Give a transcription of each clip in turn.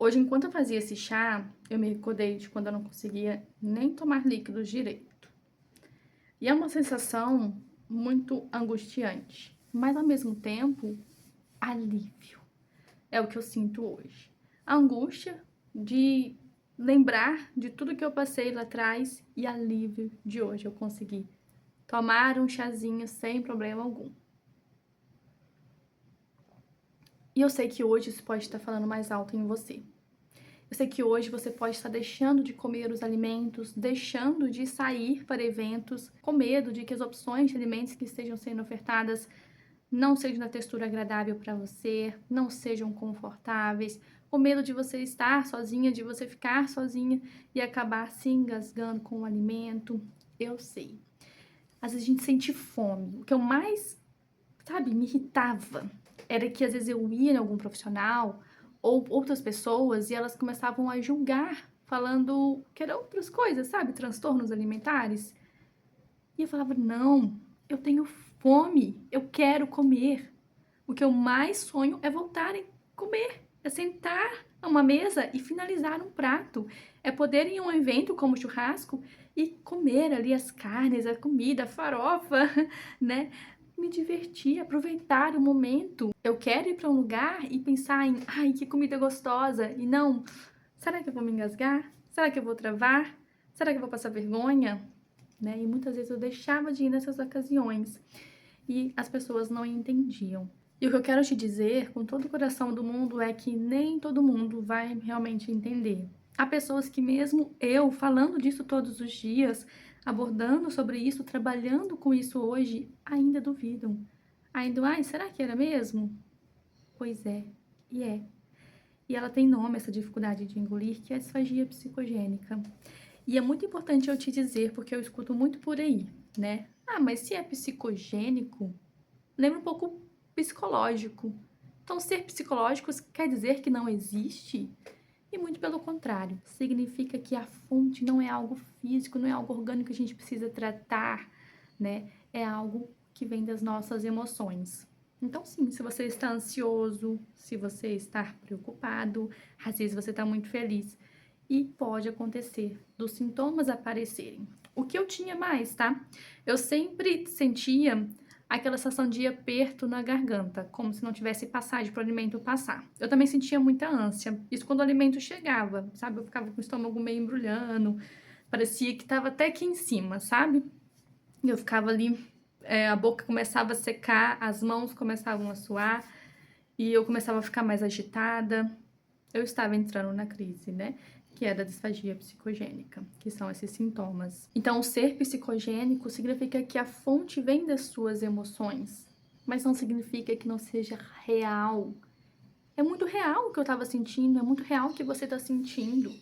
Hoje, enquanto eu fazia esse chá, eu me recordei de quando eu não conseguia nem tomar líquidos direito. E é uma sensação muito angustiante, mas ao mesmo tempo, alívio. É o que eu sinto hoje. A angústia de lembrar de tudo que eu passei lá atrás e alívio de hoje eu conseguir tomar um chazinho sem problema algum. E eu sei que hoje isso pode estar falando mais alto em você. Eu sei que hoje você pode estar deixando de comer os alimentos, deixando de sair para eventos, com medo de que as opções de alimentos que estejam sendo ofertadas não sejam da textura agradável para você, não sejam confortáveis, com medo de você estar sozinha, de você ficar sozinha e acabar se engasgando com o alimento. Eu sei. Às vezes a gente sente fome. O que eu mais, me irritava era que às vezes eu ia em algum profissional ou outras pessoas e elas começavam a julgar, falando que eram outras coisas, sabe? Transtornos alimentares. E eu falava: não, eu tenho fome, eu quero comer. O que eu mais sonho é voltar a comer, é sentar a uma mesa e finalizar um prato, é poder ir em um evento como churrasco e comer ali as carnes, a comida, a farofa, né? Me divertir, aproveitar o momento. Eu quero ir para um lugar e pensar em, ai, que comida gostosa, e não, será que eu vou me engasgar? Será que eu vou travar? Será que eu vou passar vergonha? Né? E muitas vezes eu deixava de ir nessas ocasiões e as pessoas não entendiam. E o que eu quero te dizer com todo o coração do mundo é que nem todo mundo vai realmente entender. Há pessoas que, mesmo eu falando disso todos os dias, abordando sobre isso, trabalhando com isso hoje, ainda duvidam. Ainda, ai, será que era mesmo? Pois é, e é. E ela tem nome, essa dificuldade de engolir, que é a disfagia psicogênica. E é muito importante eu te dizer, porque eu escuto muito por aí, né? Ah, mas se é psicogênico, lembra um pouco psicológico. Então, ser psicológico quer dizer que não existe? E muito pelo contrário, significa que a fonte não é algo físico, não é algo orgânico que a gente precisa tratar, né? É algo que vem das nossas emoções. Então, sim, se você está ansioso, se você está preocupado, às vezes você está muito feliz, e pode acontecer dos sintomas aparecerem. O que eu tinha mais, tá? Eu sempre sentia aquela sensação de aperto na garganta, como se não tivesse passagem para o alimento passar. Eu também sentia muita ânsia, isso quando o alimento chegava, sabe? Eu ficava com o estômago meio embrulhando, parecia que estava até aqui em cima, sabe? E eu ficava ali, a boca começava a secar, as mãos começavam a suar e eu começava a ficar mais agitada. Eu estava entrando na crise, né? Que é da disfagia psicogênica, que são esses sintomas. Então, o ser psicogênico significa que a fonte vem das suas emoções, mas não significa que não seja real. É muito real o que eu estava sentindo, é muito real o que você está sentindo.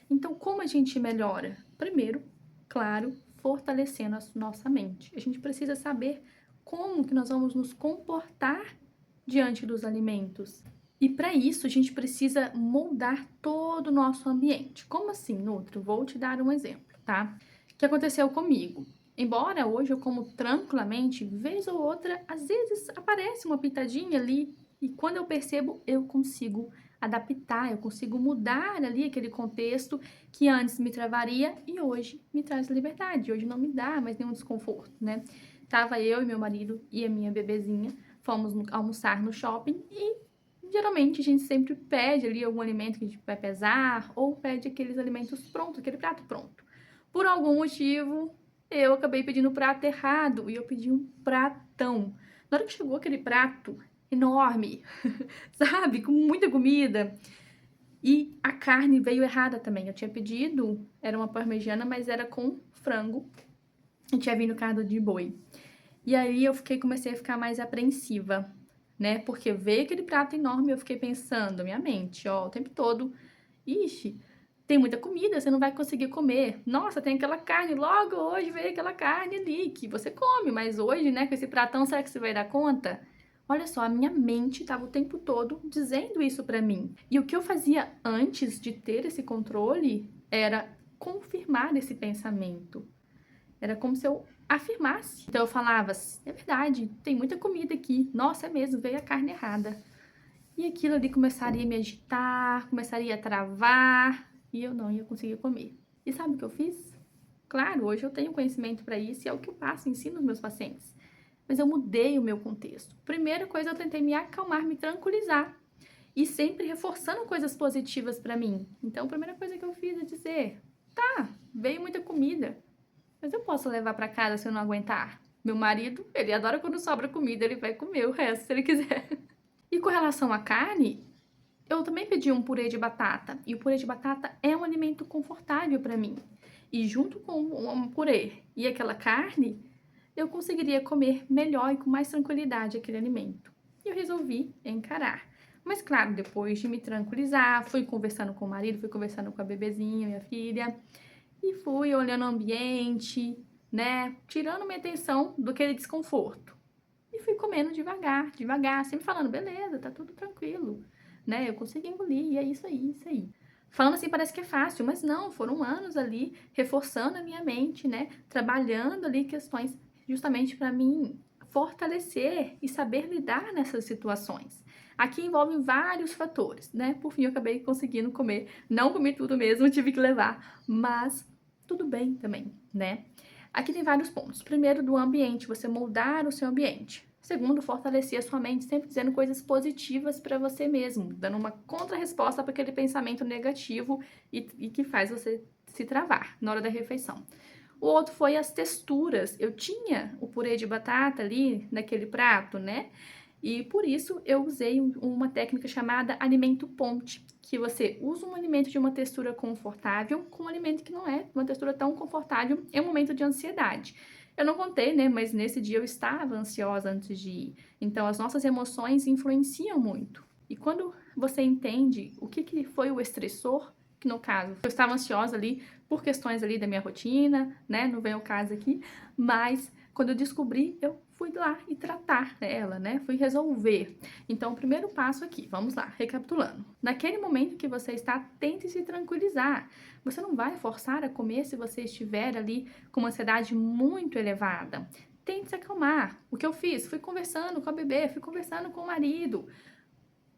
Então, como a gente melhora? Primeiro, claro, fortalecendo a nossa mente. A gente precisa saber como que nós vamos nos comportar diante dos alimentos. E para isso, a gente precisa moldar todo o nosso ambiente. Como assim, Nutri? Vou te dar um exemplo, tá? O que aconteceu comigo? Embora hoje eu como tranquilamente, vez ou outra, às vezes aparece uma pitadinha ali e quando eu percebo, eu consigo adaptar, eu consigo mudar ali aquele contexto que antes me travaria e hoje me traz liberdade. Hoje não me dá mais nenhum desconforto, né? Tava eu e meu marido e a minha bebezinha, fomos almoçar no shopping e geralmente a gente sempre pede ali algum alimento que a gente vai pesar ou pede aqueles alimentos prontos, aquele prato pronto. Por algum motivo, eu acabei pedindo o prato errado e eu pedi um pratão. Na hora que chegou aquele prato enorme, sabe, com muita comida, e a carne veio errada também. Eu tinha pedido, era uma parmegiana, mas era com frango e tinha vindo carne de boi. E aí eu comecei a ficar mais apreensiva, né? Porque veio aquele prato enorme e eu fiquei pensando, minha mente, ó, o tempo todo, ixi, tem muita comida, você não vai conseguir comer. Nossa, tem aquela carne, logo hoje veio aquela carne ali que você come, mas hoje, né, com esse pratão, será que você vai dar conta? Olha só, a minha mente estava o tempo todo dizendo isso pra mim. E o que eu fazia antes de ter esse controle era confirmar esse pensamento. Era como se eu afirmasse. Então eu falava, é verdade, tem muita comida aqui. Nossa, é mesmo, veio a carne errada. e aquilo ali começaria a me agitar, começaria a travar e eu não ia conseguir comer. E sabe o que eu fiz? Claro, hoje eu tenho conhecimento para isso e é o que eu passo, ensino aos meus pacientes. Mas eu mudei o meu contexto. Primeira coisa, eu tentei me acalmar, me tranquilizar e sempre reforçando coisas positivas para mim. Então, a primeira coisa que eu fiz é dizer: tá, veio muita comida, mas eu posso levar para casa se eu não aguentar. Meu marido, ele adora quando sobra comida, ele vai comer o resto se ele quiser. E com relação à carne, eu também pedi um purê de batata. E o purê de batata é um alimento confortável para mim. E junto com um purê e aquela carne, eu conseguiria comer melhor e com mais tranquilidade aquele alimento. E eu resolvi encarar. Mas claro, depois de me tranquilizar, fui conversando com o marido, fui conversando com a bebezinha, minha filha, e fui olhando o ambiente, né, tirando minha atenção do aquele desconforto. E fui comendo devagar, devagar, sempre falando: beleza, tá tudo tranquilo, né? Eu consegui engolir, e é isso aí, isso aí. Falando assim parece que é fácil, mas não, foram anos ali reforçando a minha mente, né? Trabalhando ali questões justamente para mim fortalecer e saber lidar nessas situações. Aqui envolve vários fatores, né? Por fim, eu acabei conseguindo comer. Não comi tudo mesmo, tive que levar, mas tudo bem também, né? Aqui tem vários pontos. Primeiro, do ambiente, você moldar o seu ambiente. Segundo, fortalecer a sua mente, sempre dizendo coisas positivas para você mesmo, dando uma contra-resposta para aquele pensamento negativo e que faz você se travar na hora da refeição. O outro foi as texturas. Eu tinha o purê de batata ali naquele prato, né? E por isso eu usei uma técnica chamada alimento ponte, que você usa um alimento de uma textura confortável com um alimento que não é uma textura tão confortável em um momento de ansiedade. Eu não contei, né, mas nesse dia eu estava ansiosa antes de ir. Então as nossas emoções influenciam muito. E quando você entende o que foi o estressor, que no caso eu estava ansiosa ali por questões ali da minha rotina, né, não vem o caso aqui, mas quando eu descobri, eu fui lá e tratar ela, né? Fui resolver. Então, o primeiro passo aqui, vamos lá, recapitulando. Naquele momento que você está, tente se tranquilizar. Você não vai forçar a comer se você estiver ali com uma ansiedade muito elevada. Tente se acalmar. O que eu fiz? Fui conversando com a bebê, fui conversando com o marido.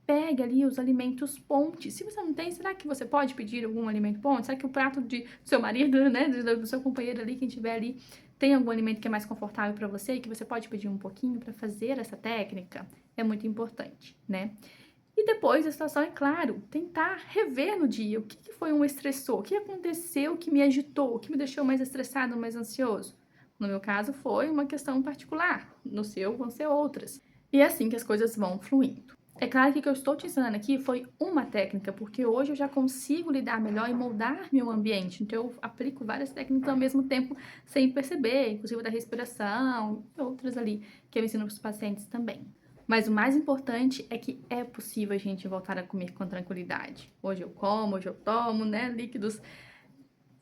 Pegue ali os alimentos ponte. Se você não tem, será que você pode pedir algum alimento ponte? Será que o prato do seu marido, né, do seu companheiro ali, quem tiver ali, tem algum alimento que é mais confortável para você e que você pode pedir um pouquinho para fazer essa técnica? É muito importante, né? E depois a situação, é claro, tentar rever no dia o que foi um estressor, o que aconteceu que me agitou, o que me deixou mais estressado, mais ansioso. No meu caso, foi uma questão particular, no seu vão ser outras. E é assim que as coisas vão fluindo. É claro que o que eu estou te ensinando aqui foi uma técnica, porque hoje eu já consigo lidar melhor e moldar meu ambiente. Então, eu aplico várias técnicas ao mesmo tempo, sem perceber, inclusive da respiração e outras ali, que eu ensino para os pacientes também. Mas o mais importante é que é possível a gente voltar a comer com tranquilidade. Hoje eu como, hoje eu tomo, né, líquidos.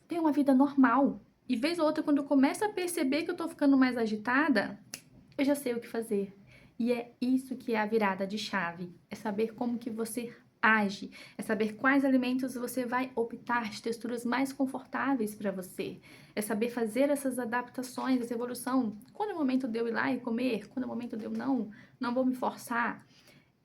Ter uma vida normal. E vez ou outra, quando eu começo a perceber que eu tô ficando mais agitada, eu já sei o que fazer. E é isso que é a virada de chave. É saber como que você age, é saber quais alimentos você vai optar de texturas mais confortáveis para você. É saber fazer essas adaptações, essa evolução. Quando é o momento de eu ir lá e comer, quando é o momento de eu não vou me forçar.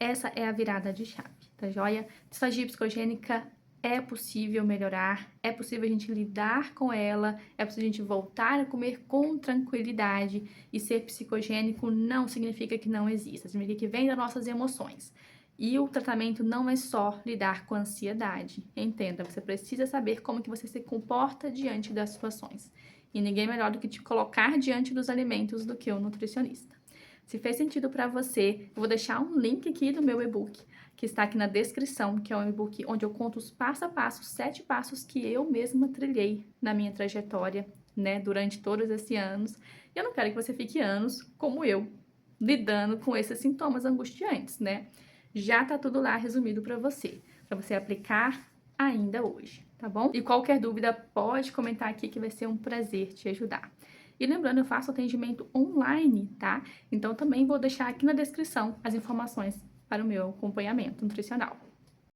Essa é a virada de chave, tá joia? Disfagia psicogênica é possível melhorar, é possível a gente lidar com ela, é possível a gente voltar a comer com tranquilidade, e ser psicogênico não significa que não exista, significa que vem das nossas emoções. E o tratamento não é só lidar com a ansiedade. Entenda, você precisa saber como que você se comporta diante das situações. E ninguém melhor do que te colocar diante dos alimentos do que o nutricionista. Se fez sentido para você, eu vou deixar um link aqui do meu e-book, que está aqui na descrição, que é um e-book onde eu conto os passo a passo, 7 passos que eu mesma trilhei na minha trajetória, né, durante todos esses anos. E eu não quero que você fique anos, como eu, lidando com esses sintomas angustiantes, né? Já tá tudo lá resumido para você aplicar ainda hoje, tá bom? E qualquer dúvida pode comentar aqui que vai ser um prazer te ajudar. E lembrando, eu faço atendimento online, tá? Então também vou deixar aqui na descrição as informações para o meu acompanhamento nutricional.